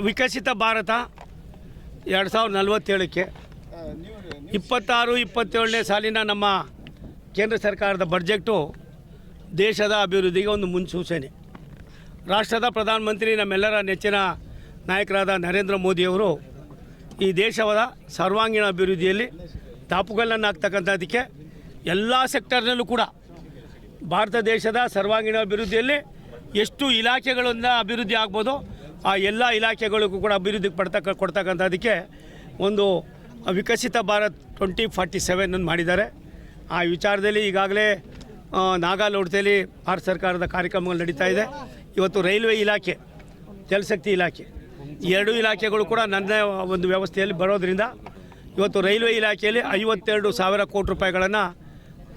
ವಿಕಸಿತ ಭಾರತ 2047ಕ್ಕೆ 26-27ನೇ ಸಾಲಿನ ನಮ್ಮ ಕೇಂದ್ರ ಸರ್ಕಾರದ ಬಡ್ಜೆಟು ದೇಶದ ಅಭಿವೃದ್ಧಿಗೆ ಒಂದು ಮುನ್ಸೂಚನೆ. ರಾಷ್ಟ್ರದ ಪ್ರಧಾನಮಂತ್ರಿ ನಮ್ಮೆಲ್ಲರ ನೆಚ್ಚಿನ ನಾಯಕರಾದ ನರೇಂದ್ರ ಮೋದಿಯವರು ಈ ದೇಶದ ಸರ್ವಾಂಗೀಣ ಅಭಿವೃದ್ಧಿಯಲ್ಲಿ ದಾಪುಗಳನ್ನು ಹಾಕ್ತಕ್ಕಂಥದ್ದಕ್ಕೆ ಎಲ್ಲ ಸೆಕ್ಟರ್ನಲ್ಲೂ ಕೂಡ ಭಾರತ ದೇಶದ ಸರ್ವಾಂಗೀಣ ಅಭಿವೃದ್ಧಿಯಲ್ಲಿ ಎಷ್ಟು ಇಲಾಖೆಗಳಿಂದ ಅಭಿವೃದ್ಧಿ ಆಗ್ಬೋದು ಆ ಎಲ್ಲ ಇಲಾಖೆಗಳಿಗೂ ಕೂಡ ಅಭಿವೃದ್ಧಿ ಕೊಡ್ತಕ್ಕಂಥದ್ದಕ್ಕೆ ಒಂದು ವಿಕಸಿತ ಭಾರತ್ 2047 ಮಾಡಿದ್ದಾರೆ. ಆ ವಿಚಾರದಲ್ಲಿ ಈಗಾಗಲೇ ನಾಗಾಲೋಟದಲ್ಲಿ ಭಾರತ ಸರ್ಕಾರದ ಕಾರ್ಯಕ್ರಮಗಳು ನಡೀತಾ ಇದೆ. ಇವತ್ತು ರೈಲ್ವೆ ಇಲಾಖೆ, ಜಲಶಕ್ತಿ ಇಲಾಖೆ ಎರಡೂ ಇಲಾಖೆಗಳು ಕೂಡ ನನ್ನ ಒಂದು ವ್ಯವಸ್ಥೆಯಲ್ಲಿ ಬರೋದರಿಂದ ಇವತ್ತು ರೈಲ್ವೆ ಇಲಾಖೆಯಲ್ಲಿ 52,000 ಕೋಟಿ ರೂಪಾಯಿಗಳನ್ನು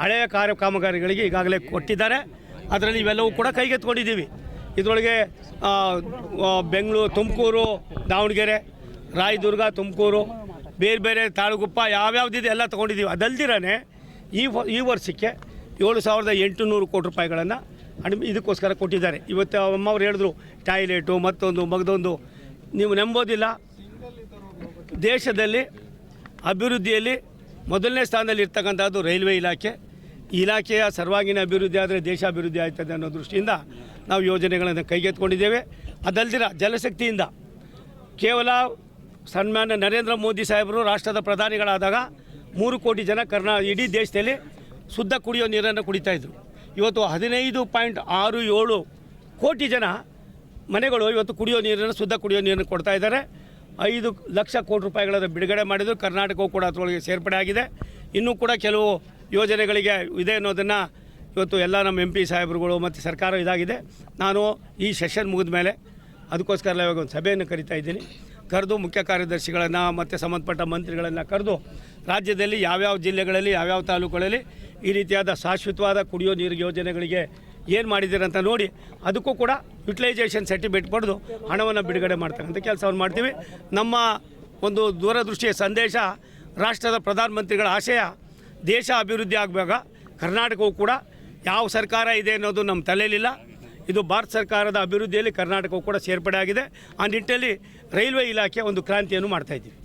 ಹಳೆಯ ಕಾಮಗಾರಿಗಳಿಗೆ ಈಗಾಗಲೇ ಕೊಟ್ಟಿದ್ದಾರೆ. ಅದರಲ್ಲಿ ಇವೆಲ್ಲವೂ ಕೂಡ ಕೈಗೆತ್ಕೊಂಡಿದ್ದೀವಿ. ಇದರೊಳಗೆ ಬೆಂಗಳೂರು, ತುಮಕೂರು, ದಾವಣಗೆರೆ, ರಾಯದುರ್ಗ, ತುಮಕೂರು, ಬೇರೆ ಬೇರೆ ತಾಳಗುಪ್ಪ ಯಾವ್ಯಾವುದಿದೆ ಎಲ್ಲ ತೊಗೊಂಡಿದ್ದೀವಿ. ಅದಲ್ದಿರೇ ಈ ವರ್ಷಕ್ಕೆ 7,800 ಕೋಟಿ ರೂಪಾಯಿಗಳನ್ನು ಇದಕ್ಕೋಸ್ಕರ ಕೊಟ್ಟಿದ್ದಾರೆ. ಇವತ್ತು ಅಮ್ಮವ್ರು ಹೇಳಿದ್ರು ಟಾಯ್ಲೆಟು ಮಗದೊಂದು ನೀವು ನಂಬೋದಿಲ್ಲ, ದೇಶದಲ್ಲಿ ಅಭಿವೃದ್ಧಿಯಲ್ಲಿ ಮೊದಲನೇ ಸ್ಥಾನದಲ್ಲಿ ಇರ್ತಕ್ಕಂಥದ್ದು ರೈಲ್ವೆ ಇಲಾಖೆ. ಇಲಾಖೆಯ ಸರ್ವಾಂಗೀಣ ಅಭಿವೃದ್ಧಿ ಆದರೆ ದೇಶ ಅಭಿವೃದ್ಧಿ ಆಗ್ತದೆ ಅನ್ನೋ ದೃಷ್ಟಿಯಿಂದ ನಾವು ಯೋಜನೆಗಳನ್ನು ಕೈಗೆತ್ತಿಕೊಂಡಿದ್ದೇವೆ. ಅದಲ್ದಿರ ಜಲಶಕ್ತಿಯಿಂದ ಕೇವಲ ಸನ್ಮಾನ್ಯ ನರೇಂದ್ರ ಮೋದಿ ಸಾಹೇಬರು ರಾಷ್ಟ್ರದ ಪ್ರಧಾನಿಗಳಾದಾಗ 3 ಕೋಟಿ ಜನ ಇಡೀ ದೇಶದಲ್ಲಿ ಶುದ್ಧ ಕುಡಿಯೋ ನೀರನ್ನು ಕುಡಿತಾಯಿದ್ರು. ಇವತ್ತು 15.67 ಕೋಟಿ ಜನ ಮನೆಗಳು ಇವತ್ತು ಕುಡಿಯೋ ನೀರನ್ನು, ಶುದ್ಧ ಕುಡಿಯೋ ನೀರನ್ನು ಕೊಡ್ತಾ ಇದ್ದಾರೆ. 5 ಲಕ್ಷ ಕೋಟಿ ರೂಪಾಯಿಗಳನ್ನು ಬಿಡುಗಡೆ ಮಾಡಿದ್ರು. ಕರ್ನಾಟಕವು ಕೂಡ ಅದರೊಳಗೆ ಸೇರ್ಪಡೆ ಆಗಿದೆ. ಇನ್ನೂ ಕೂಡ ಕೆಲವು ಯೋಜನೆಗಳಿಗೆ ಇದೆ ಅನ್ನೋದನ್ನು ಇವತ್ತು ಎಲ್ಲ ನಮ್ಮ MP ಸಾಹೇಬರುಗಳು ಮತ್ತು ಸರ್ಕಾರ ಇದಾಗಿದೆ. ನಾನು ಈ ಸೆಷನ್ ಮುಗಿದ ಮೇಲೆ ಅದಕ್ಕೋಸ್ಕರ ಇವಾಗ ಒಂದು ಸಭೆಯನ್ನು ಕರಿತಾ ಇದ್ದೀನಿ. ಕರೆದು ಮುಖ್ಯ ಕಾರ್ಯದರ್ಶಿಗಳನ್ನು ಮತ್ತು ಸಂಬಂಧಪಟ್ಟ ಮಂತ್ರಿಗಳನ್ನು ಕರೆದು ರಾಜ್ಯದಲ್ಲಿ ಯಾವ್ಯಾವ ಜಿಲ್ಲೆಗಳಲ್ಲಿ ಯಾವ್ಯಾವ ತಾಲೂಕುಗಳಲ್ಲಿ ಈ ರೀತಿಯಾದ ಶಾಶ್ವತವಾದ ಕುಡಿಯೋ ನೀರು ಯೋಜನೆಗಳಿಗೆ ಏನು ಮಾಡಿದ್ದೀರಂತ ನೋಡಿ ಅದಕ್ಕೂ ಕೂಡ ಯುಟಿಲೈಸೇಷನ್ ಸರ್ಟಿಫಿಕೇಟ್ ಪಡೆದು ಹಣವನ್ನು ಬಿಡುಗಡೆ ಮಾಡ್ತಕ್ಕಂಥ ಕೆಲಸವನ್ನು ಮಾಡ್ತೀವಿ. ನಮ್ಮ ಒಂದು ದೂರದೃಷ್ಟಿಯ ಸಂದೇಶ, ರಾಷ್ಟ್ರದ ಪ್ರಧಾನಮಂತ್ರಿಗಳ ಆಶಯ ದೇಶ ಅಭಿವೃದ್ಧಿ ಆಗಬೇಕಾಗ ಕರ್ನಾಟಕವು ಕೂಡ ಯಾವ ಸರ್ಕಾರ ಇದೆ ಅನ್ನೋದು ನಮ್ಮ ತಲೆಯಲ್ಲಿಲ್ಲ. ಇದು ಭಾರತ ಸರ್ಕಾರದ ಅಭಿವೃದ್ಧಿಯಲ್ಲಿ ಕರ್ನಾಟಕವು ಕೂಡ ಸೇರ್ಪಡೆ ಆಗಿದೆ. ಆ ನಿಟ್ಟಿನಲ್ಲಿ ರೈಲ್ವೆ ಇಲಾಖೆ ಒಂದು ಕ್ರಾಂತಿಯನ್ನು ಮಾಡ್ತಾಯಿದ್ದೀವಿ.